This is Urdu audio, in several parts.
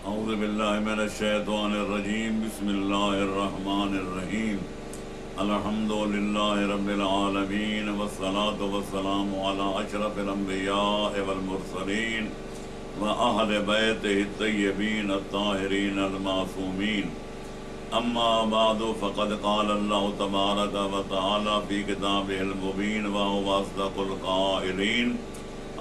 اعوذ باللہ من الشیطان الرجیم بسم اللہ الرحمن الرحیم الحمد للہ رب العالمین والصلاة والسلام علی اشرف الانبیاء والمرسلین واہل بیتہ الطیبین الطاہرین المعصومین اما بعد فقد قال اللہ تبارک وتعالی فی کتابہ المبین وہو اصدق القائلین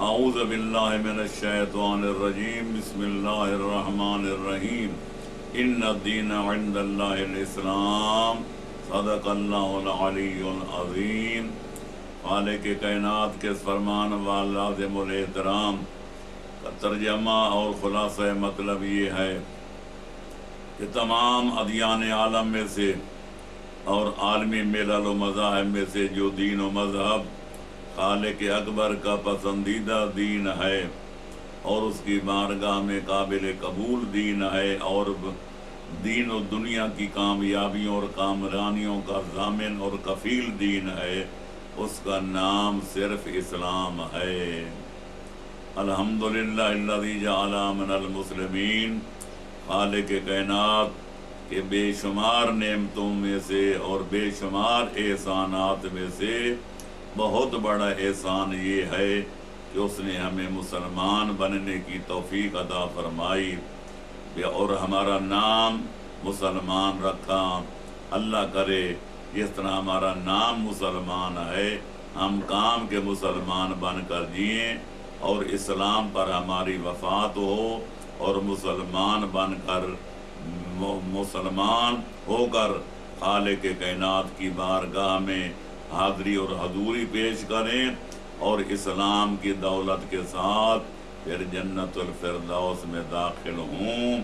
اعوذ باللہ من الشیطان الرجیم بسم اللہ الرحمن الرحیم ان الدین عند اللہ الاسلام صدق اللہ العلی العظیم۔ خالق کائنات کے فرمان و لازم الاحترام کا ترجمہ اور خلاصہ مطلب یہ ہے کہ تمام ادیان عالم میں سے اور عالمی ملل و مذاہب میں سے جو دین و مذہب خالق اکبر کا پسندیدہ دین ہے اور اس کی بارگاہ میں قابل قبول دین ہے اور دین و دنیا کی کامیابیوں اور کامرانیوں کا ضامن اور کفیل دین ہے، اس کا نام صرف اسلام ہے۔ الحمدللہ الذی جعل من المسلمین، خالق کائنات کے بے شمار نعمتوں میں سے اور بے شمار احسانات میں سے بہت بڑا احسان یہ ہے کہ اس نے ہمیں مسلمان بننے کی توفیق عطا فرمائی اور ہمارا نام مسلمان رکھا۔ اللہ کرے جس طرح ہمارا نام مسلمان ہے ہم کام کے مسلمان بن کر جئیں اور اسلام پر ہماری وفات ہو اور مسلمان بن کر مسلمان ہو کر خالق کائنات کی بارگاہ میں حاضری اور حضوری پیش کریں اور اسلام کی دولت کے ساتھ پھر جنت الفردوس میں داخل ہوں۔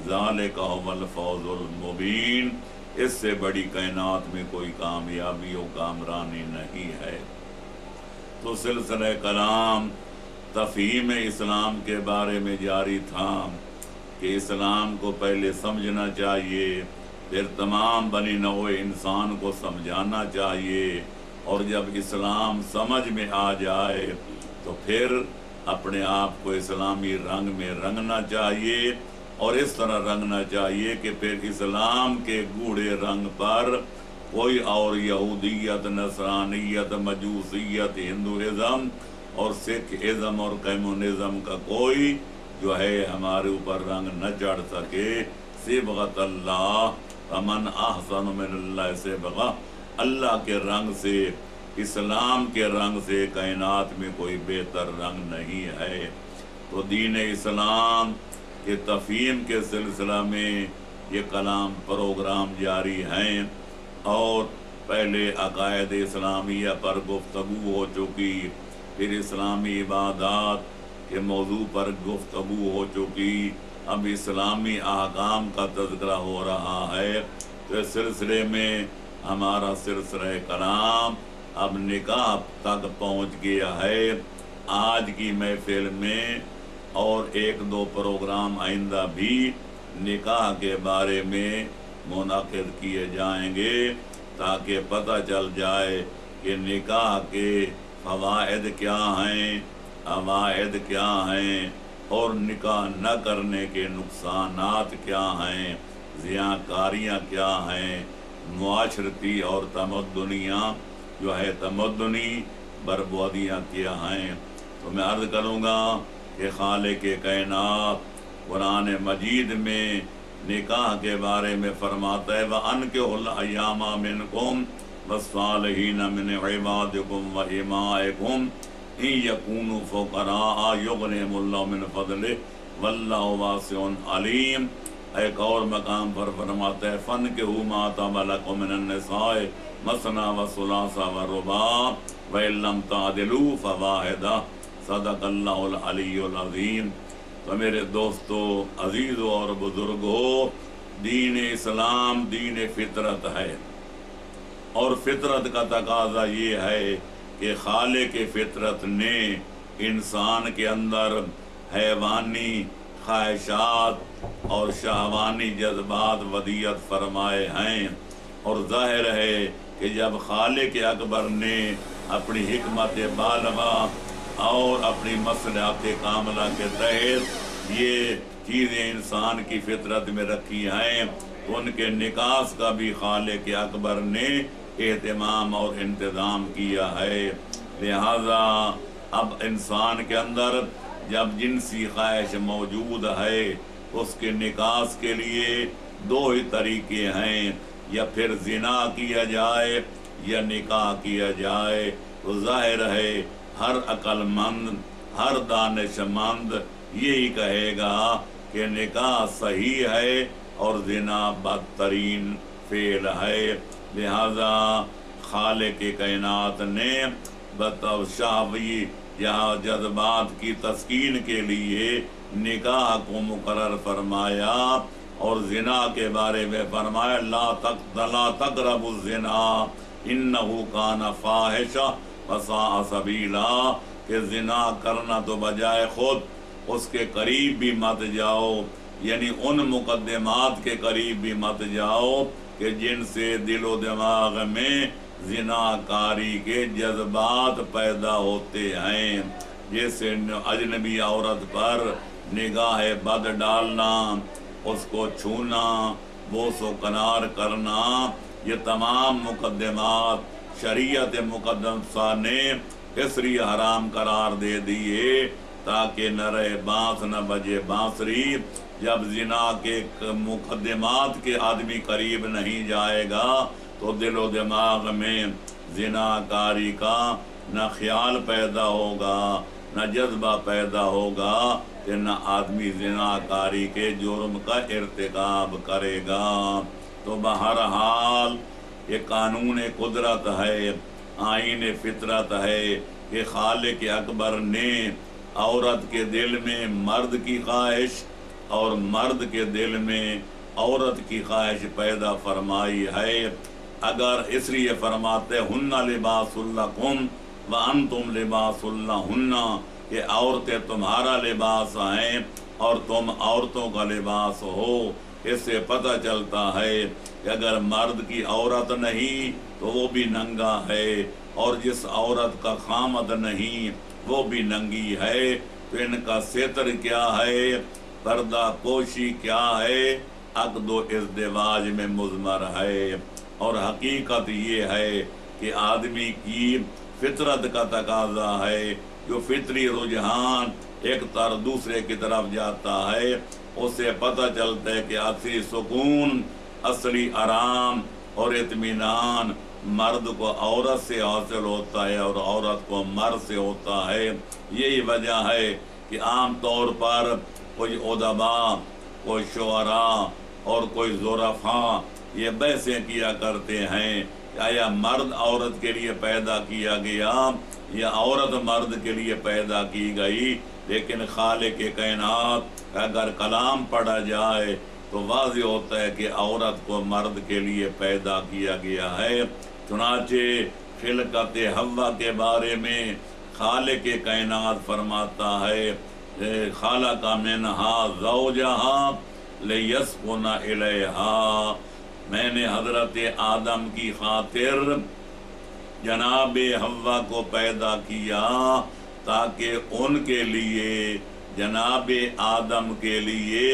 ذالک هو الفوز المبین، اس سے بڑی کائنات میں کوئی کامیابی و کامرانی نہیں ہے۔ تو سلسلہ کلام تفہیم اسلام کے بارے میں جاری تھا کہ اسلام کو پہلے سمجھنا چاہیے، پھر تمام بنی نوع انسان کو سمجھانا چاہیے، اور جب اسلام سمجھ میں آ جائے تو پھر اپنے آپ کو اسلامی رنگ میں رنگنا چاہیے اور اس طرح رنگنا چاہیے کہ پھر اسلام کے گوڑے رنگ پر کوئی اور یہودیت، نصرانیت، مجوسیت، ہندوازم اور سکھ ازم اور کمیونزم کا کوئی جو ہے ہمارے اوپر رنگ نہ چڑھ سکے۔ صبغۃ اللہ، فمن احسن من اللہ صبغۃ، اللہ کے رنگ سے، اسلام کے رنگ سے کائنات میں کوئی بہتر رنگ نہیں ہے۔ تو دین اسلام کے تفہیم کے سلسلہ میں یہ کلام پروگرام جاری ہیں اور پہلے عقائد اسلامیہ پر گفتگو ہو چکی، پھر اسلامی عبادات کے موضوع پر گفتگو ہو چکی، اب اسلامی احکام کا تذکرہ ہو رہا ہے۔ تو اس سلسلے میں ہمارا سلسلہ کلام اب نکاح تک پہنچ گیا ہے۔ آج کی محفل میں اور ایک دو پروگرام آئندہ بھی نکاح کے بارے میں منعقد کیے جائیں گے تاکہ پتہ چل جائے کہ نکاح کے فوائد کیا ہیں، عوائد کیا ہیں اور نکاح نہ کرنے کے نقصانات کیا ہیں، زیانکاریاں کیا ہیں، معاشرتی اور تمدنیاں جو ہے تمدنی بربادیاں کیا ہیں۔ تو میں عرض کروں گا کہ خالق کائنات قرآن مجید میں نکاح کے بارے میں فرماتا ہے وَأَنكِحُوا الْأَيَّامَ مِنكُمْ وَالصَّالِحِينَ مِنْ عِبَادِكُمْ وَإِمَائِكُمْ إِن يَكُونُوا فُقَرَاءَ يُغْنِهِمُ اللَّهُ مِنْ فَضْلِهِ وَاللَّهُ وَاسِعٌ عَلِيمٌ۔ ایک اور مقام پر فرماتا ہے فَانكِحُوا مَا طَابَ لَكُم مِّنَ النِّسَاءِ مَثْنَىٰ وَثُلَاثَ وَرُبَاعَ وَإِن لَّمْ تَعْدِلُوا فَوَاحِدَةٌ صدق اللہ العلی العظیم۔ تو میرے دوستو، عزیزو اور بزرگو، دین اسلام دین فطرت ہے اور فطرت کا تقاضا یہ ہے کہ خالق فطرت نے انسان کے اندر حیوانی خواہشات اور شہوانی جذبات ودیعت فرمائے ہیں، اور ظاہر ہے کہ جب خالق اکبر نے اپنی حکمت بالغہ اور اپنی مصلحت کاملہ کے تحت یہ چیزیں انسان کی فطرت میں رکھی ہیں تو ان کے نکاس کا بھی خالق اکبر نے اہتمام اور انتظام کیا ہے۔ لہذا اب انسان کے اندر جب جنسی خواہش موجود ہے اس کے نکاس کے لیے دو ہی طریقے ہیں، یا پھر زنا کیا جائے یا نکاح کیا جائے۔ تو ظاہر ہے ہر عقل مند، ہر دانش مند یہی کہے گا کہ نکاح صحیح ہے اور زنا بدترین فعل ہے۔ لہذا خالق کائنات نے بتوشاوی یا جذبات کی تسکین کے لیے نکاح کو مقرر فرمایا اور زنا کے بارے میں فرمایا لا تقربوا الزنا انہ کان فاحشہ وساء سبیلا، کہ زنا کرنا تو بجائے خود اس کے قریب بھی مت جاؤ، یعنی ان مقدمات کے قریب بھی مت جاؤ کہ جن سے دل و دماغ میں زنا کاری کے جذبات پیدا ہوتے ہیں، جیسے اجنبی عورت پر نگاہ بد ڈالنا، اس کو چھونا، بوس و کنار کرنا، یہ تمام مقدمات شریعت مقدسہ نے اس لیے حرام قرار دے دیے تاکہ نہ رہے بانس نہ بجے بانسری۔ جب زنا کے مقدمات کے آدمی قریب نہیں جائے گا تو دل و دماغ میں زنا کاری کا نہ خیال پیدا ہوگا نہ جذبہ پیدا ہوگا کہ نہ آدمی زنا کاری کے جرم کا ارتکاب کرے گا۔ تو بہرحال یہ قانون قدرت ہے، آئین فطرت ہے کہ خالق اکبر نے عورت کے دل میں مرد کی خواہش اور مرد کے دل میں عورت کی خواہش پیدا فرمائی ہے۔ اگر اس لیے فرماتے ہن لباس لکم وانتم لباس لہن، کہ عورتیں تمہارا لباس ہیں اور تم عورتوں کا لباس ہو، اس سے پتہ چلتا ہے کہ اگر مرد کی عورت نہیں تو وہ بھی ننگا ہے، اور جس عورت کا خامد نہیں وہ بھی ننگی ہے۔ تو ان کا ستر کیا ہے، پردہ پوشی کیا ہے، عقد و ازدواج میں مضمر ہے۔ اور حقیقت یہ ہے کہ آدمی کی فطرت کا تقاضا ہے، جو فطری رجحان ایک دوسرے کی طرف جاتا ہے، اس سے پتہ چلتا ہے کہ اصلی سکون، اصلی آرام اور اطمینان مرد کو عورت سے حاصل ہوتا ہے اور عورت کو مرد سے ہوتا ہے۔ یہی وجہ ہے کہ عام طور پر کوئی ادباء، کوئی شعراء اور کوئی ظرفاء یہ بحثیں کیا کرتے ہیں کہ آیا مرد عورت کے لیے پیدا کیا گیا یا عورت مرد کے لیے پیدا کی گئی، لیکن خالق کائنات اگر کلام پڑھا جائے تو واضح ہوتا ہے کہ عورت کو مرد کے لیے پیدا کیا گیا ہے۔ چنانچہ خلقت حوا کے بارے میں خالق کائنات فرماتا ہے خالق منہا زوجہا لیسکن الیہا، میں نے حضرت آدم کی خاطر جناب حوا کو پیدا کیا تاکہ ان کے لیے، جناب آدم کے لیے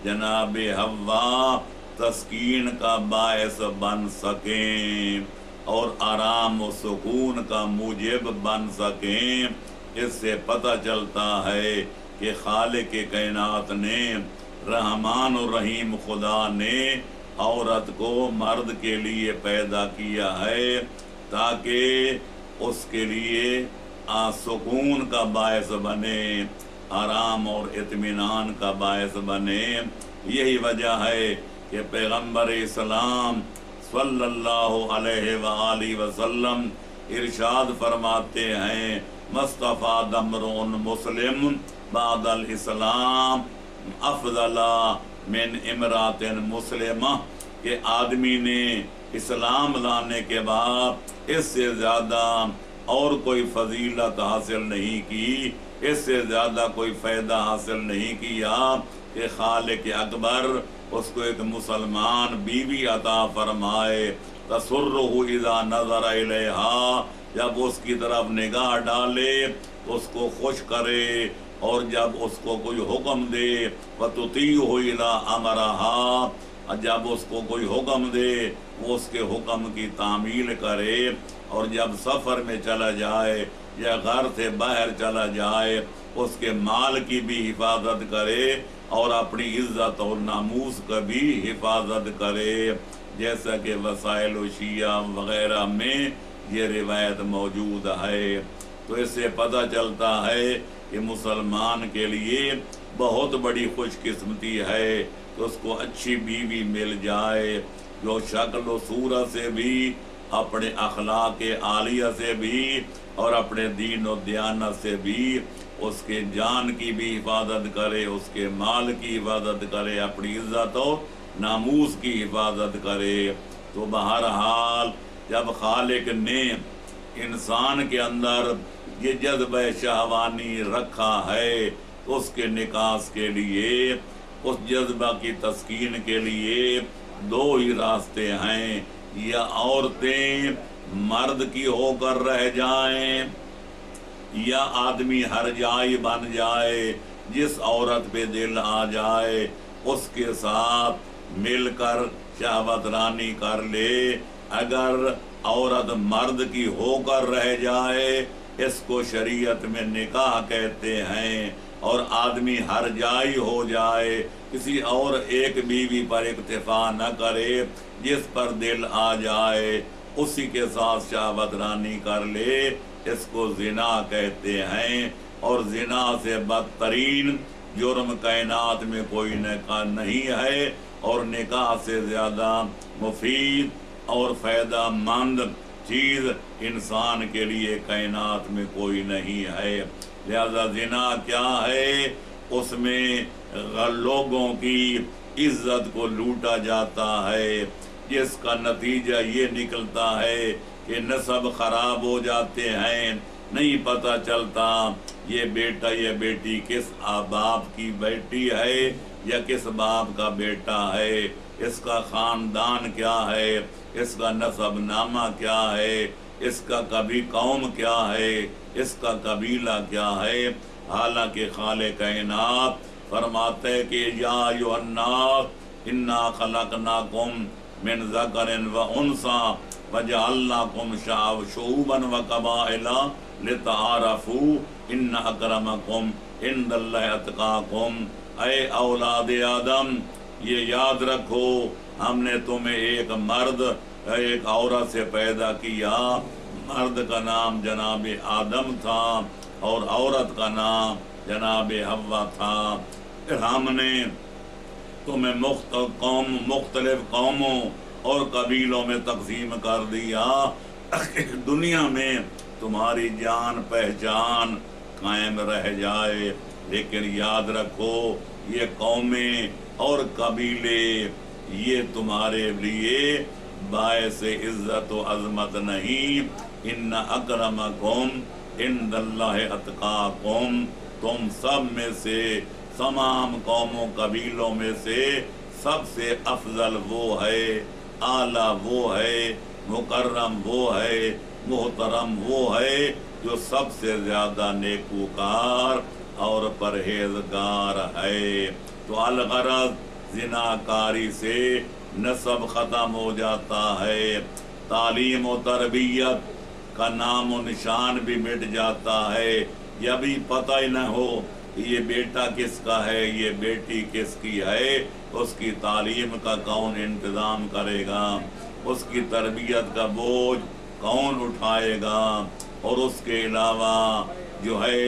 جناب حوا تسکین کا باعث بن سکیں اور آرام و سکون کا موجب بن سکیں۔ اس سے پتہ چلتا ہے کہ خالق کائنات نے، رحمان و رحیم خدا نے عورت کو مرد کے لیے پیدا کیا ہے تاکہ اس کے لیے سکون کا باعث بنے، آرام اور اطمینان کا باعث بنے۔ یہی وجہ ہے کہ پیغمبر اسلام صلی اللہ علیہ وآلہ وسلم ارشاد فرماتے ہیں مصطفیٰ دمرون مسلم بعد الاسلام افضل من امرات مسلمہ، کہ آدمی نے اسلام لانے کے بعد اس سے زیادہ اور کوئی فضیلت حاصل نہیں کی، اس سے زیادہ کوئی فائدہ حاصل نہیں کیا کہ خالق اکبر اس کو ایک مسلمان بیوی عطا فرمائے۔ تسرہ اذا نظر الیہا، جب اس کی طرف نگاہ ڈالے تو اس کو خوش کرے، اور جب اس کو کوئی حکم دے وَتُطِيعُهُ إِلَىٰ أَمْرِهَا، جب اس کو کوئی حکم دے وہ اس کے حکم کی تعمیل کرے، اور جب سفر میں چلا جائے یا گھر سے باہر چلا جائے اس کے مال کی بھی حفاظت کرے اور اپنی عزت اور ناموس کا بھی حفاظت کرے، جیسا کہ وسائل و شیعہ وغیرہ میں یہ روایت موجود ہے۔ تو اس سے پتہ چلتا ہے کہ مسلمان کے لیے بہت بڑی خوش قسمتی ہے کہ اس کو اچھی بیوی مل جائے، جو شکل و صورت سے بھی، اپنے اخلاق عالیہ سے بھی، اور اپنے دین و دیانت سے بھی اس کے جان کی بھی حفاظت کرے، اس کے مال کی حفاظت کرے، اپنی عزت و ناموس کی حفاظت کرے۔ تو بہرحال جب خالق نے انسان کے اندر یہ جذبہ شہوانی رکھا ہے، اس کے نکاس کے لیے، اس جذبہ کی تسکین کے لیے دو ہی راستے ہیں، یا عورتیں مرد کی ہو کر رہ جائیں یا آدمی ہر جائی بن جائے، جس عورت پہ دل آ جائے اس کے ساتھ مل کر شہوت رانی کر لے۔ اگر عورت مرد کی ہو کر رہ جائے اس کو شریعت میں نکاح کہتے ہیں، اور آدمی ہر جائی ہو جائے، کسی اور ایک بیوی پر اکتفا نہ کرے، جس پر دل آ جائے اسی کے ساتھ شہوت رانی کر لے، اس کو زنا کہتے ہیں۔ اور زنا سے بدترین جرم کائنات میں کوئی نکاح نہیں ہے، اور نکاح سے زیادہ مفید اور فائدہ مند چیز انسان کے لیے کائنات میں کوئی نہیں ہے۔ لہذا زنا کیا ہے؟ اس میں لوگوں کی عزت کو لوٹا جاتا ہے، جس کا نتیجہ یہ نکلتا ہے کہ نسب خراب ہو جاتے ہیں، نہیں پتہ چلتا یہ بیٹا یا بیٹی کس باپ کی بیٹی ہے یا کس باپ کا بیٹا ہے، اس کا خاندان کیا ہے، اس کا نسب نامہ کیا ہے، اس کا کبھی قوم کیا ہے، اس کا قبیلہ کیا ہے۔ حالانکہ خالق کائنات فرماتے کہ یا ایھا الناس انا خلقناکم من ذکر و انثی وجعلناکم شعوبا و قبائل لتعارفوا ان اکرمکم عند اللہ اتقاکم۔ اے اولاد آدم، یہ یاد رکھو ہم نے تمہیں ایک مرد ایک عورت سے پیدا کیا، مرد کا نام جناب آدم تھا اور عورت کا نام جناب حوا تھا۔ پھر ہم نے تمہیں مختلف قوموں اور قبیلوں میں تقسیم کر دیا، دنیا میں تمہاری جان پہچان قائم رہ جائے۔ لیکن یاد رکھو یہ قومیں اور قبیلے یہ تمہارے لیے باعث عزت و عظمت نہیں۔ ان اکرمکم عند اللہ اتقاکم، تم سب میں سے تمام قوموں قبیلوں میں سے سب سے افضل وہ ہے، اعلیٰ وہ ہے، مکرم وہ ہے، محترم وہ ہے جو سب سے زیادہ نیکوکار اور پرہیزگار ہے۔ تو الغرض زناکاری سے نسب ختم ہو جاتا ہے، تعلیم و تربیت کا نام و نشان بھی مٹ جاتا ہے، یہ بھی پتہ ہی نہ ہو کہ یہ بیٹا کس کا ہے، یہ بیٹی کس کی ہے، اس کی تعلیم کا کون انتظام کرے گا، اس کی تربیت کا بوجھ کون اٹھائے گا۔ اور اس کے علاوہ جو ہے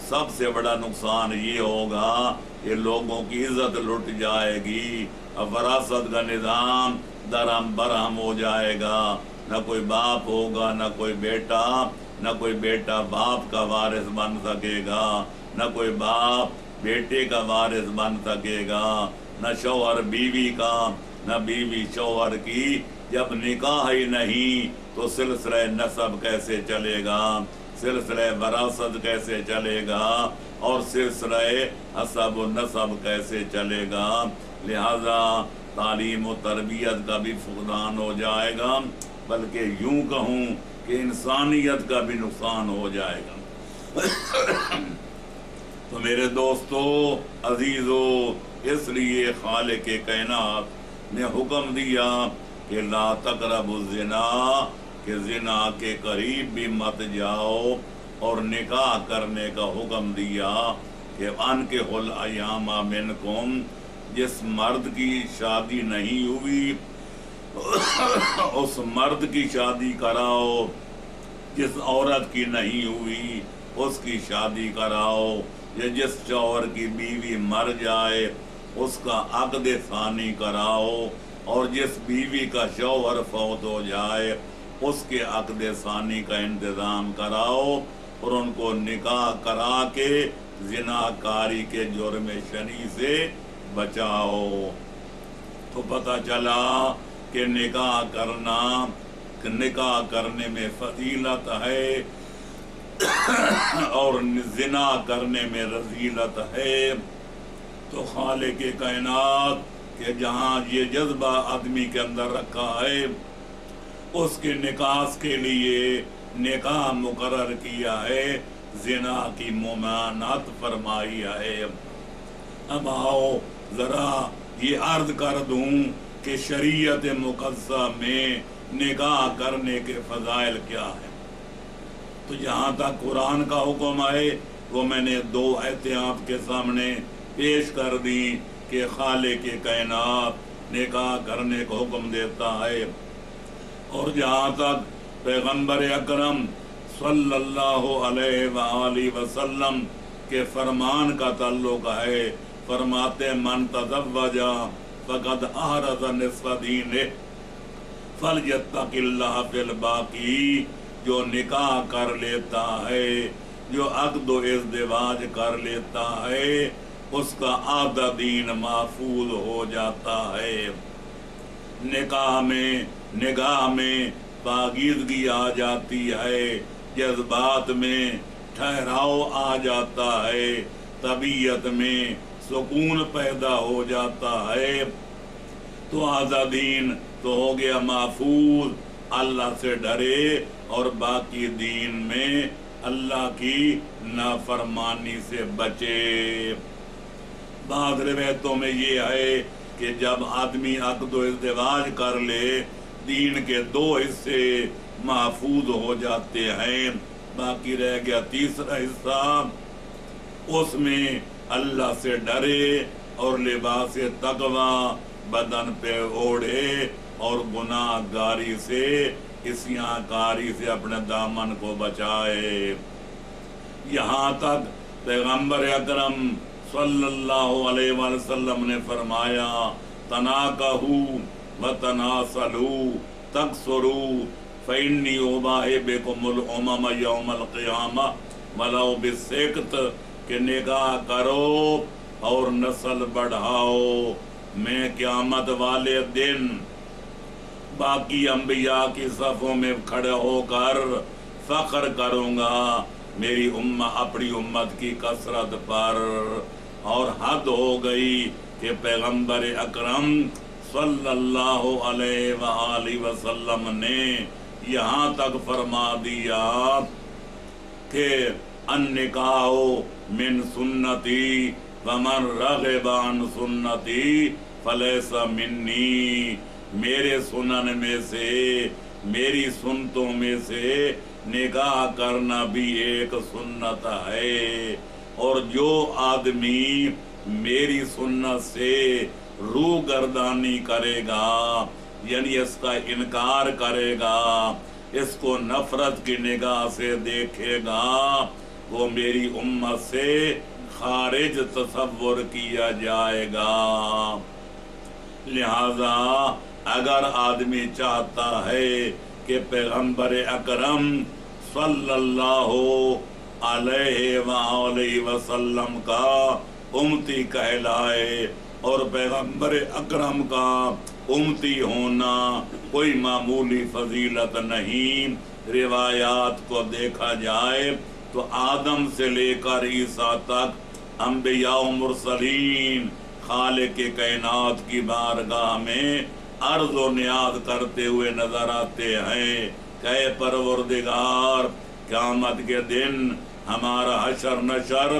سب سے بڑا نقصان یہ ہوگا کہ لوگوں کی عزت لٹ جائے گی، وراثت کا نظام درہم برہم ہو جائے گا، نہ کوئی باپ ہوگا نہ کوئی بیٹا، نہ کوئی بیٹا باپ کا وارث بن سکے گا، نہ کوئی باپ بیٹے کا وارث بن سکے گا، نہ شوہر بیوی کا، نہ بیوی شوہر کی۔ جب نکاح ہی نہیں تو سلسلہ نسب کیسے چلے گا، سلسلہ وراثت کیسے چلے گا، اور سلسلہ حسب و نسب کیسے چلے گا۔ لہذا تعلیم و تربیت کا بھی فقدان ہو جائے گا، بلکہ یوں کہوں کہ انسانیت کا بھی نقصان ہو جائے گا۔ تو میرے دوستو عزیزو، اس لیے خالق کائنات نے حکم دیا کہ لا تقربوا الزنا، کہ زنا کے قریب بھی مت جاؤ، اور نکاح کرنے کا حکم دیا کہ انکحوا الایام منکم، جس مرد کی شادی نہیں ہوئی اس مرد کی شادی کراؤ، جس عورت کی نہیں ہوئی اس کی شادی کراؤ، یا جس شوہر کی بیوی مر جائے اس کا عقد ثانی کراؤ، اور جس بیوی کا شوہر فوت ہو جائے اس کے عقد ثانی کا انتظام کراؤ، اور ان کو نکاح کرا کے زناکاری کے جرم شنیع سے بچاؤ۔ تو پتہ چلا کہ نکاح کرنے میں فضیلت ہے اور زنا کرنے میں رذیلت ہے۔ تو خالق کائنات کہ جہاں یہ جذبہ آدمی کے اندر رکھا ہے اس کے نکاح کے لیے نکاح مقرر کیا ہے، زنا کی ممانعت فرمائی ہے۔ اب آؤ ذرا یہ عرض کر دوں کہ شریعت مقدسہ میں نکاح کرنے کے فضائل کیا ہیں۔ تو جہاں تک قرآن کا حکم ہے وہ میں نے دو آیتیں آپ کے سامنے پیش کر دی کہ خالق کائنات نکاح کرنے کا حکم دیتا ہے، اور جہاں تک پیغمبر اکرم صلی اللہ علیہ وآلہ وسلم کے فرمان کا تعلق ہے، فرماتے من تزوج فقد احرز نصف دینہ فلیتق اللہ فی الباقی، جو نکاح کر لیتا ہے، جو عقد و ازدواج کر لیتا ہے، اس کا آدھا دین محفوظ ہو جاتا ہے۔ نگاہ میں پاکیزگی آ جاتی ہے، جذبات میں ٹھہراؤ آ جاتا ہے، طبیعت میں سکون پیدا ہو جاتا ہے، تو آدھا دین تو ہو گیا محفوظ، اللہ سے ڈرے اور باقی دین میں اللہ کی نافرمانی سے بچے۔ بعض روایتوں میں یہ ہے کہ جب آدمی عقد و ازدواج کر لے دین کے دو حصے محفوظ ہو جاتے ہیں، باقی رہ گیا تیسرا حصہ، اس میں اللہ سے ڈرے اور لباس تقوی بدن پہ اوڑھے اور گناہ گاری سے، عصیاں کاری سے اپنے دامن کو بچائے۔ یہاں تک پیغمبر اکرم صلی اللہ علیہ وآلہ وسلم نے فرمایا تناکحوا وتناسلوا تکثروا فإنی أباحی بکم الأمم یوم القیامہ ولو بالسکت، کہ نکاح کرو اور نسل بڑھاؤ، میں قیامت والے دن باقی انبیاء کی صفوں میں کھڑے ہو کر فخر کروں گا میری اپنی امت کی کثرت پر۔ اور حد ہو گئی کہ پیغمبر اکرم صلی اللہ علیہ وآلہ وسلم نے یہاں تک فرما دیا کہ النکاح من سنتی ومن رغب عن سنتی فلیس منی، میرے سنن میں سے، میری سنتوں میں سے نکاح کرنا بھی ایک سنت ہے، اور جو آدمی میری سنت سے روگردانی کرے گا، یعنی اس کا انکار کرے گا، اس کو نفرت کی نگاہ سے دیکھے گا، وہ میری امت سے خارج تصور کیا جائے گا۔ لہذا اگر آدمی چاہتا ہے کہ پیغمبر اکرم صلی اللہ علیہ وآلہ وسلم کا امتی کہلائے، اور پیغمبر اکرم کا امتی ہونا کوئی معمولی فضیلت نہیں، روایات کو دیکھا جائے تو آدم سے لے کر عیسیٰ تک انبیاء و مرسلین خالق کائنات کی بارگاہ میں عرض و نیاز کرتے ہوئے نظر آتے ہیں کہ اے پروردگار، قیامت کے دن ہمارا حشر نشر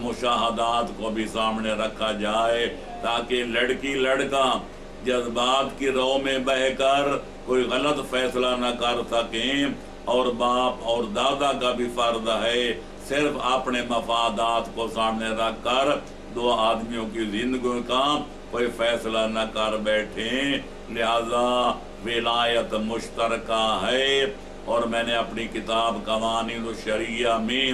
مشاہدات کو بھی سامنے رکھا جائے تاکہ لڑکی لڑکا جذبات کی رو میں بہ کر کوئی غلط فیصلہ نہ کر سکیں، اور باپ اور دادا کا بھی فرض ہے صرف اپنے مفادات کو سامنے رکھ کر دو آدمیوں کی زندگی کا کوئی فیصلہ نہ کر بیٹھیں۔ لہذا ولایت مشترکہ ہے، اور میں نے اپنی کتاب قوانین الشریعہ میں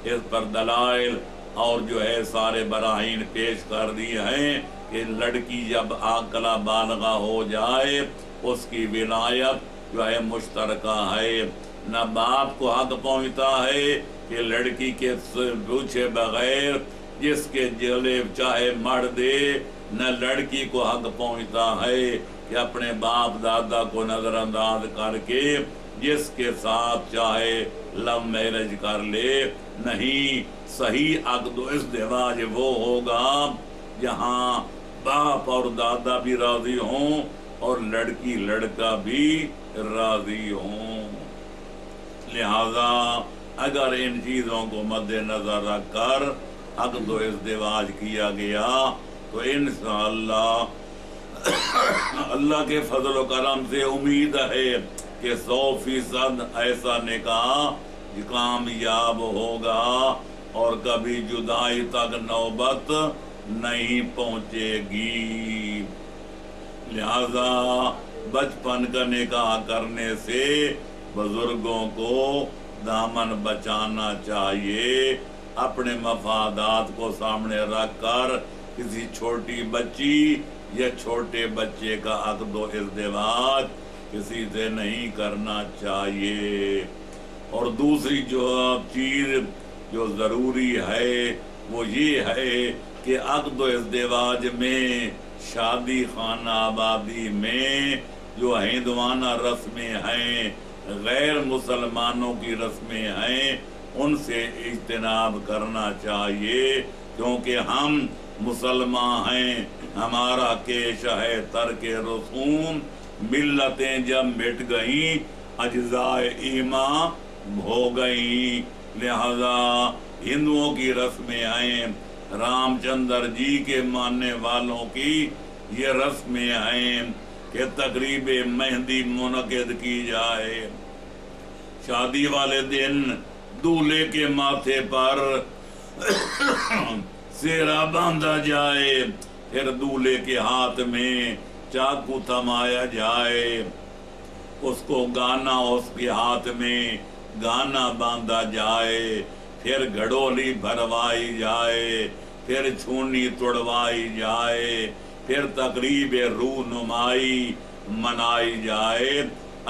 اس پر دلائل اور جو ہے سارے براہین پیش کر دی ہیں کہ لڑکی جب عاقلہ بالغہ ہو جائے اس کی ولایت جو ہے مشترکہ ہے۔ نہ باپ کو حق پہنچتا ہے کہ لڑکی کے پوچھے بغیر جس کے جلے چاہے مر دے، نہ لڑکی کو حق پہنچتا ہے کہ اپنے باپ دادا کو نظر انداز کر کے جس کے ساتھ چاہے لو میرج کر لے۔ نہیں، صحیح عقد و ازدواج وہ ہوگا جہاں باپ اور دادا بھی راضی ہوں اور لڑکی لڑکا بھی راضی ہوں۔ لہذا اگر ان چیزوں کو مد نظر رکھ کر عقد و ازدواج کیا گیا تو انشاءاللہ اللہ کے فضل و کرم سے امید ہے کہ 100% ایسا نکاح کامیاب ہوگا اور کبھی جدائی تک نوبت نہیں پہنچے گی۔ لہذا بچپن کا نکاح کرنے سے بزرگوں کو دامن بچانا چاہیے، اپنے مفادات کو سامنے رکھ کر کسی چھوٹی بچی یا چھوٹے بچے کا عقد و ازدواج کسی سے نہیں کرنا چاہیے۔ اور دوسری جو چیز جو ضروری ہے وہ یہ ہے کہ عقد و ازدواج میں شادی خانہ آبادی میں جو ہندوانہ رسمیں ہیں، غیر مسلمانوں کی رسمیں ہیں، ان سے اجتناب کرنا چاہیے، کیونکہ ہم مسلمان ہیں، ہمارا کیش ہے ترک رسوم، ملتیں جب مٹ گئیں اجزاء ایمان ہو گئیں۔ لہذا ہندوؤں کی رسمیں ہیں، رام چندر جی کے ماننے والوں کی یہ رسمیں ہیں کہ تقریب مہندی منعقد کی جائے، شادی والے دن دولہے کے ماتھے پر سیرا باندھا جائے، پھر دولہے کے ہاتھ میں چاقو تھمایا جائے، اس کو گانا اس کے ہاتھ میں گانا باندھا جائے، پھر گھڑولی بھروائی جائے، پھر چھونی توڑوائی جائے، پھر تقریب رونمائی منائی جائے۔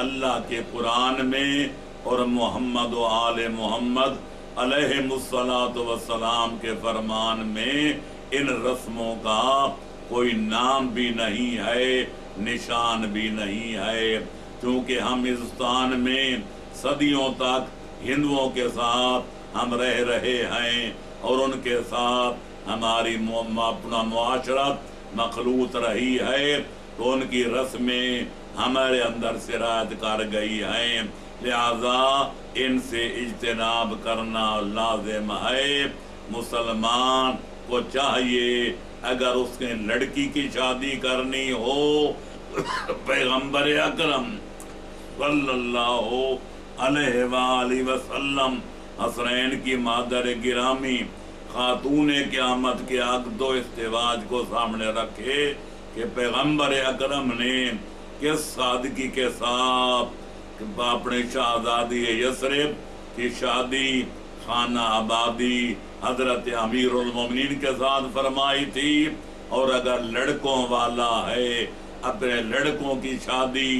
اللہ کے قرآن میں اور محمد و آل محمد علیہم الصلاۃ والسلام کے فرمان میں ان رسموں کا کوئی نام بھی نہیں ہے، نشان بھی نہیں ہے، کیونکہ ہم ہندوستان میں صدیوں تک ہندوؤں کے ساتھ ہم رہ رہے ہیں اور ان کے ساتھ ہماری اپنا معاشرت مخلوط رہی ہے، تو ان کی رسمیں ہمارے اندر سرایت کر گئی ہیں، لہذا ان سے اجتناب کرنا لازم ہے۔ مسلمان کو چاہیے اگر اس کے لڑکی کی شادی کرنی ہو، پیغمبر اکرم صلی اللہ علیہ وآلہ وسلم حسنین کی مادر گرامی خاتون قیامت کے عقد و ازدواج کو سامنے رکھے کہ پیغمبر اکرم نے کس سادگی کے ساتھ اپنے شہزادی یثرب کی شادی خانہ آبادی حضرت امیر المومنین کے ساتھ فرمائی تھی، اور اگر لڑکوں والا ہے اپنے لڑکوں کی شادی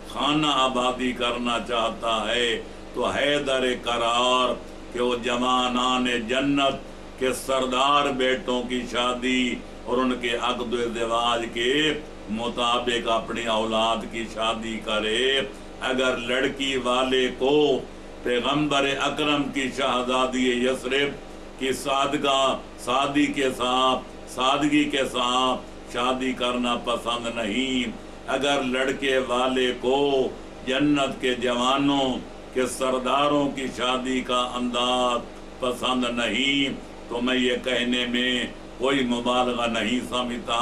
خانہ آبادی کرنا چاہتا ہے تو حیدر قرار کہ وہ جوانان جنت کے سردار بیٹوں کی شادی اور ان کے عقد و ازدواج کے مطابق اپنی اولاد کی شادی کرے۔ اگر لڑکی والے کو پیغمبر اکرم کی شہزادی یثرب کی سادگی کے ساتھ شادی کرنا پسند نہیں، اگر لڑکے والے کو جنت کے جوانوں کے سرداروں کی شادی کا انداز پسند نہیں، تو میں یہ کہنے میں کوئی مبالغہ نہیں سمجھتا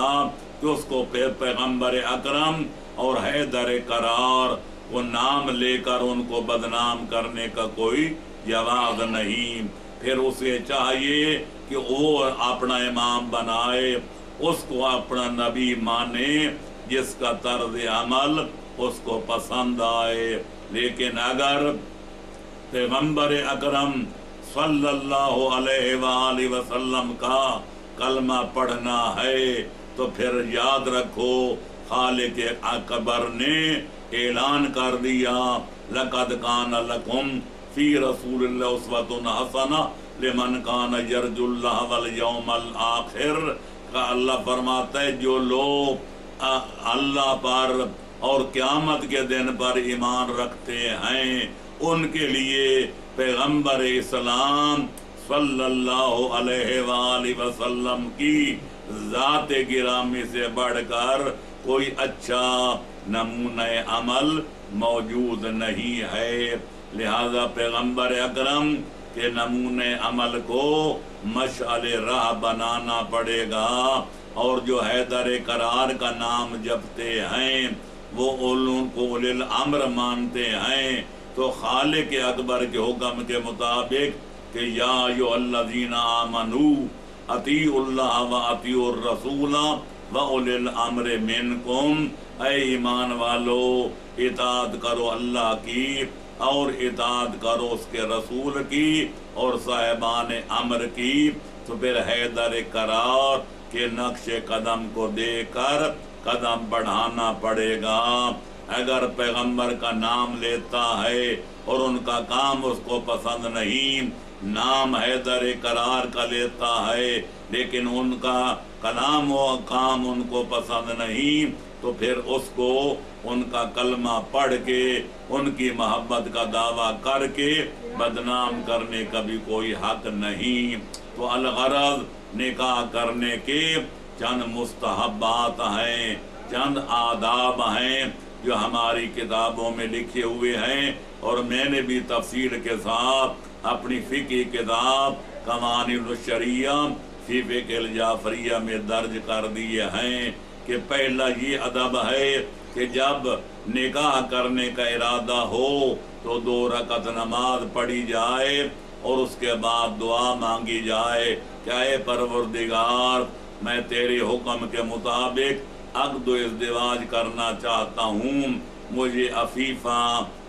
کہ اس کو پیغمبر اکرم اور حیدر کرار وہ نام لے کر ان کو بدنام کرنے کا کوئی جواز نہیں۔ پھر اسے چاہیے کہ وہ اپنا امام بنائے، اس کو اپنا نبی مانے، جس کا طرز عمل اس کو پسند آئے۔ لیکن اگر پیغمبر اکرم صلی اللہ علیہ وآلہ وسلم کا کلمہ پڑھنا ہے تو پھر یاد رکھو خالق اکبر نے اعلان کر دیا لَقَدْ كَانَ لَكُمْ فِي رَسُولِ اللَّهِ أُسْوَةٌ حَسَنَةٌ لِمَنْ كَانَ يَرْجُو اللَّهَ وَالْيَوْمَ الْآخِرَ کا اللہ فرماتا ہے جو لوگ اللہ پر اور قیامت کے دن پر ایمان رکھتے ہیں ان کے لیے پیغمبر اسلام صلی اللہ علیہ وآلہ وسلم کی ذات گرامی سے بڑھ کر کوئی اچھا نمونہ عمل موجود نہیں ہے۔ لہذا پیغمبر اکرم کے نمونہ عمل کو مشعل راہ بنانا پڑے گا، اور جو حیدر کرار کا نام جپتے ہیں وہ ان کو اولی الامر مانتے ہیں، تو خالق اکبر کے حکم کے مطابق کہ یا ایھا الذین آمنوا اطیعوا اللہ و اطیعوا الرسول و اولی الامر منکم، اے ایمان والو اطاعت کرو اللہ کی اور اطاعت کرو اس کے رسول کی اور صاحبان امر کی۔ تو پھر حیدر کرار کے نقش قدم کو دیکھ کر قدم بڑھانا پڑے گا۔ اگر پیغمبر کا نام لیتا ہے اور ان کا کام اس کو پسند نہیں، نام حیدر کرار کا لیتا ہے لیکن ان کا کلام و کام ان کو پسند نہیں، تو پھر اس کو ان کا کلمہ پڑھ کے ان کی محبت کا دعویٰ کر کے بدنام کرنے کا بھی کوئی حق نہیں۔ تو الغرض نکاح کرنے کے چند مستحبات ہیں، چند آداب ہیں جو ہماری کتابوں میں لکھے ہوئے ہیں، اور میں نے بھی تفصیل کے ساتھ اپنی فقہ کتاب قوانین الشریعہ فی فقہ الجعفریہ میں درج کر دیے ہیں کہ پہلا یہ ادب ہے کہ جب نکاح کرنے کا ارادہ ہو تو 2 رکعت نماز پڑھی جائے اور اس کے بعد دعا مانگی جائے کہ اے پروردگار میں تیرے حکم کے مطابق عقد و ازدواج کرنا چاہتا ہوں، مجھے عفیفہ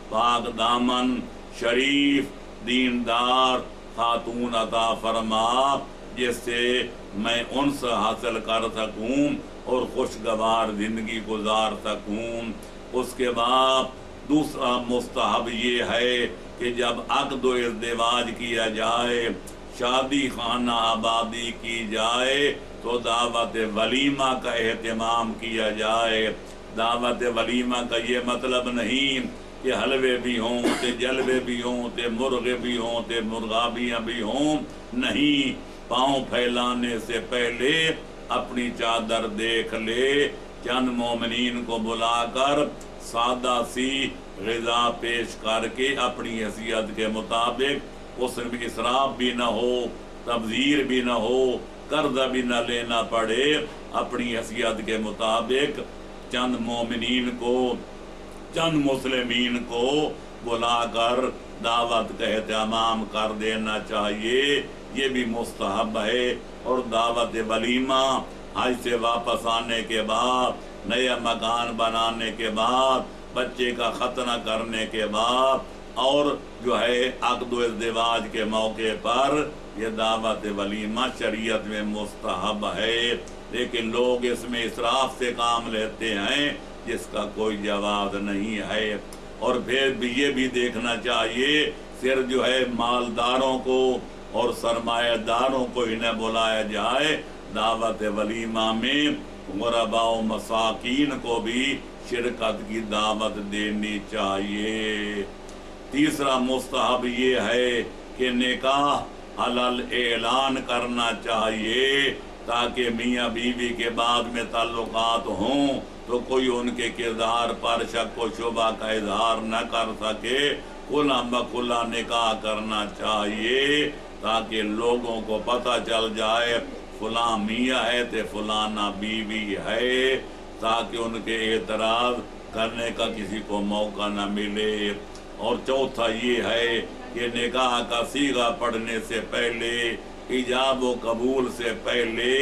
پاک دامن شریف دیندار خاتون عطا فرما جس سے میں انس حاصل کر سکوں اور خوشگوار زندگی گزار سکوں۔ اس کے بعد دوسرا مستحب یہ ہے کہ جب عقد و ازدواج کیا جائے، شادی خانہ آبادی کی جائے تو دعوت ولیمہ کا اہتمام کیا جائے۔ دعوت ولیمہ کا یہ مطلب نہیں کہ حلوے بھی ہوں تے جلوے بھی ہوں تے مرغے بھی ہوں تے مرغابیاں بھی ہوں، نہیں، پاؤں پھیلانے سے پہلے اپنی چادر دیکھ لے، چند مومنین کو بلا کر سادہ سی غذا پیش کر کے اپنی حیثیت کے مطابق اس میں اسراف بھی نہ ہو، تبذیر بھی نہ ہو، قرضہ بھی نہ لینا پڑے، اپنی حیثیت کے مطابق چند مومنین کو، چند مسلمین کو بلا کر دعوت کا اہتمام کر دینا چاہیے، یہ بھی مستحب ہے۔ اور دعوت ولیمہ حج سے واپس آنے کے بعد، نیا مکان بنانے کے بعد، بچے کا ختنہ کرنے کے بعد، اور جو ہے عقد و ازدواج کے موقع پر یہ دعوت ولیمہ شریعت میں مستحب ہے، لیکن لوگ اس میں اسراف سے کام لیتے ہیں جس کا کوئی جواز نہیں ہے۔ اور پھر بھی یہ بھی دیکھنا چاہیے صرف جو ہے مالداروں کو اور سرمایہ داروں کو انہیں بلایا جائے، دعوت ولیمہ میں غرباء و مساکین کو بھی شرکت کی دعوت دینی چاہیے۔ تیسرا مستحب یہ ہے کہ نکاح علل اعلان کرنا چاہیے تاکہ میاں بیوی کے بعد میں تعلقات ہوں تو کوئی ان کے کردار پر شک و شبہ کا اظہار نہ کر سکے، کھلا بکھلا نکاح کرنا چاہیے۔ تاکہ لوگوں کو پتہ چل جائے فلاں میاں ہے تے فلانا بیوی ہے، تاکہ ان کے اعتراض کرنے کا کسی کو موقع نہ ملے۔ اور چوتھا یہ ہے کہ نکاح کا صیغہ پڑھنے سے پہلے، ایجاب و قبول سے پہلے،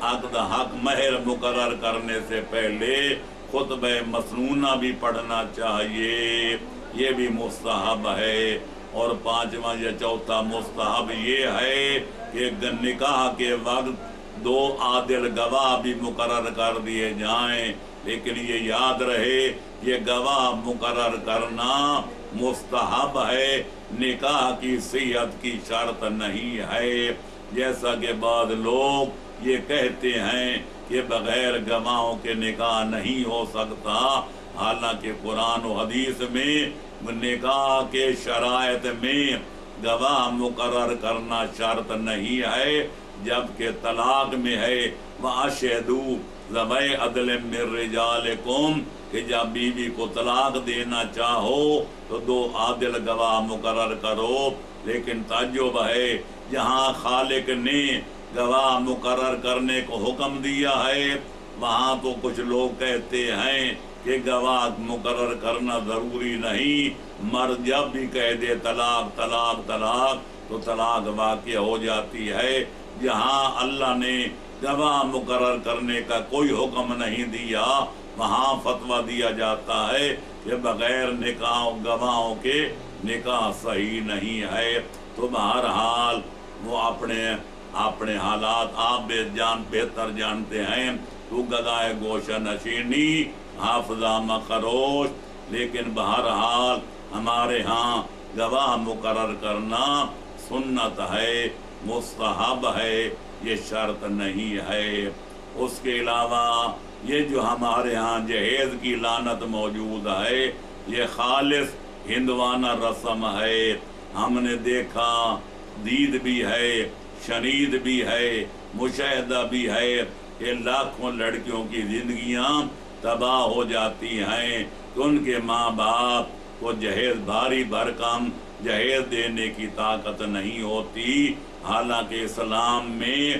عقد حق مہر مقرر کرنے سے پہلے خطبہ مسنونہ بھی پڑھنا چاہیے، یہ بھی مستحب ہے۔ اور پانچواں یا چوتھا مستحب یہ ہے کہ نکاح کے وقت 2 عادل گواہ بھی مقرر کر دیے جائیں، لیکن یہ یاد رہے یہ گواہ مقرر کرنا مستحب ہے، نکاح کی صحت کی شرط نہیں ہے۔ جیسا کہ بعض لوگ یہ کہتے ہیں کہ بغیر گواہوں کے نکاح نہیں ہو سکتا، حالانکہ قرآن و حدیث میں نکاح کے شرائط میں گواہ مقرر کرنا شرط نہیں ہے، جبکہ طلاق میں ہے وَأَشْهِدُوا ذَوَيْ عَدْلٍ مِّن رِّجَالِكُمْ، کہ جب بیوی کو طلاق دینا چاہو تو 2 عادل گواہ مقرر کرو۔ لیکن تعجب ہے جہاں خالق نے گواہ مقرر کرنے کو حکم دیا ہے، وہاں تو کچھ لوگ کہتے ہیں کہ گواہ مقرر کرنا ضروری نہیں، مرد جب بھی کہہ دے طلاق طلاق طلاق تو طلاق واقع ہو جاتی ہے۔ جہاں اللہ نے گواہ مقرر کرنے کا کوئی حکم نہیں دیا، وہاں فتویٰ دیا جاتا ہے کہ بغیر نکاح گواہوں کے نکاح صحیح نہیں ہے۔ تو بہرحال وہ اپنے حالات آپ بہتر جانتے ہیں، تو گدائے گوشہ نشینی حافظہ مخروش، لیکن بہرحال ہمارے ہاں گواہ مقرر کرنا سنت ہے، مستحب ہے، یہ شرط نہیں ہے۔ اس کے علاوہ یہ جو ہمارے ہاں جہیز کی لعنت موجود ہے، یہ خالص ہندوانہ رسم ہے۔ ہم نے دیکھا، دید بھی ہے، شنید بھی ہے، مشاہدہ بھی ہے کہ لاکھوں لڑکیوں کی زندگیاں تباہ ہو جاتی ہیں کہ ان کے ماں باپ کو جہیز بھاری بھرکم جہیز دینے کی طاقت نہیں ہوتی، حالانکہ اسلام میں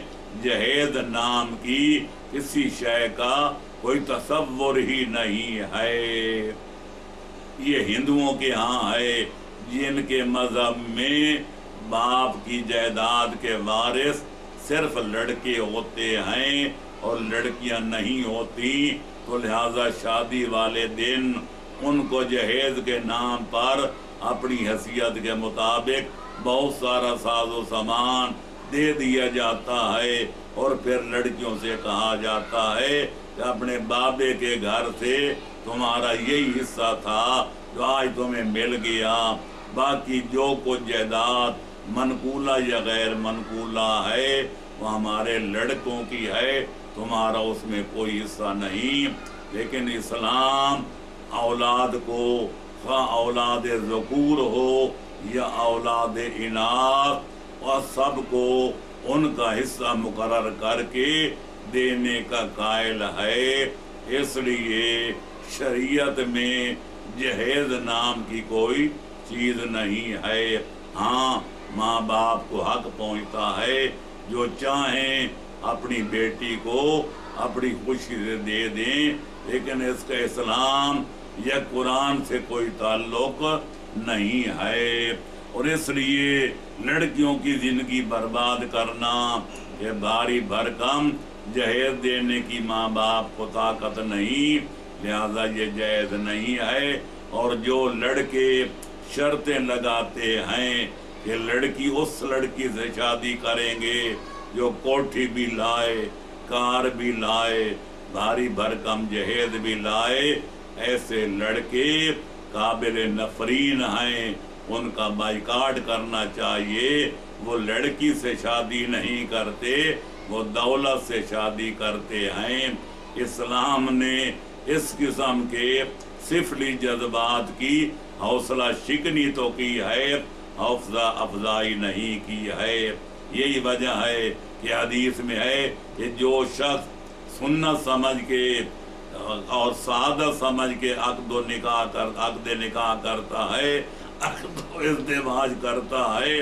جہیز نام کی کسی شے کا کوئی تصور ہی نہیں ہے۔ یہ ہندوؤں کے ہاں ہے، جن کے مذہب میں باپ کی جائیداد کے وارث صرف لڑکے ہوتے ہیں اور لڑکیاں نہیں ہوتی، تو لہذا شادی والے دن ان کو جہیز کے نام پر اپنی حیثیت کے مطابق بہت سارا ساز و سامان دے دیا جاتا ہے، اور پھر لڑکیوں سے کہا جاتا ہے کہ اپنے بابے کے گھر سے تمہارا یہی حصہ تھا جو آج تمہیں مل گیا، باقی جو کچھ جائیداد منقولہ یا غیر منقولہ ہے وہ ہمارے لڑکوں کی ہے، تمہارا اس میں کوئی حصہ نہیں۔ لیکن اسلام اولاد کو، خواہ اولاد ذکور ہو یا اولاد اناث، اور سب کو ان کا حصہ مقرر کر کے دینے کا قائل ہے۔ اس لیے شریعت میں جہیز نام کی کوئی چیز نہیں ہے۔ ہاں، ماں باپ کو حق پہنچتا ہے، جو چاہیں اپنی بیٹی کو اپنی خوشی سے دے دیں، لیکن اس کا اسلام یا قرآن سے کوئی تعلق نہیں ہے۔ اور اس لیے لڑکیوں کی زندگی برباد کرنا، یہ بھاری بھرکم جہیز دینے کی ماں باپ کو طاقت نہیں، لہذا یہ جائز نہیں ہے۔ اور جو لڑکے شرطیں لگاتے ہیں کہ لڑکی اس لڑکی سے شادی کریں گے جو کوٹھی بھی لائے، کار بھی لائے، بھاری بھرکم جہیز بھی لائے، ایسے لڑکے قابل نفرین ہیں، ان کا بائیکاٹ کرنا چاہیے۔ وہ لڑکی سے شادی نہیں کرتے، وہ دولت سے شادی کرتے ہیں۔ اسلام نے اس قسم کے سفلی جذبات کی حوصلہ شکنی تو کی ہے، حوصلہ افزائی نہیں کی ہے۔ یہی وجہ ہے کہ حدیث میں ہے کہ جو شخص سنت سمجھ کے اور سعادت سمجھ کے عقد نکاح کرتا ہے، عقد ازدواج کرتا ہے،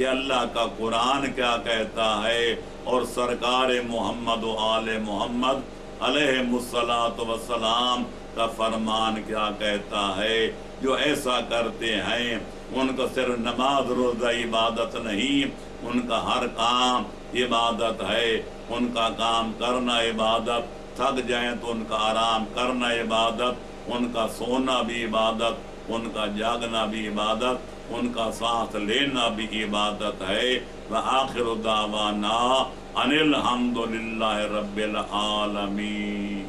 کہ اللہ کا قرآن کیا کہتا ہے اور سرکار محمد و آل محمد علیہ الصلاۃ والسلام کا فرمان کیا کہتا ہے۔ جو ایسا کرتے ہیں ان کا صرف نماز روزہ عبادت نہیں، ان کا ہر کام عبادت ہے۔ ان کا کام کرنا عبادت، تھک جائیں تو ان کا آرام کرنا عبادت، ان کا سونا بھی عبادت، ان کا جاگنا بھی عبادت، ان کا سانس لینا بھی عبادت ہے۔ وآخر دعوانا ان الحمد للہ رب العالمین۔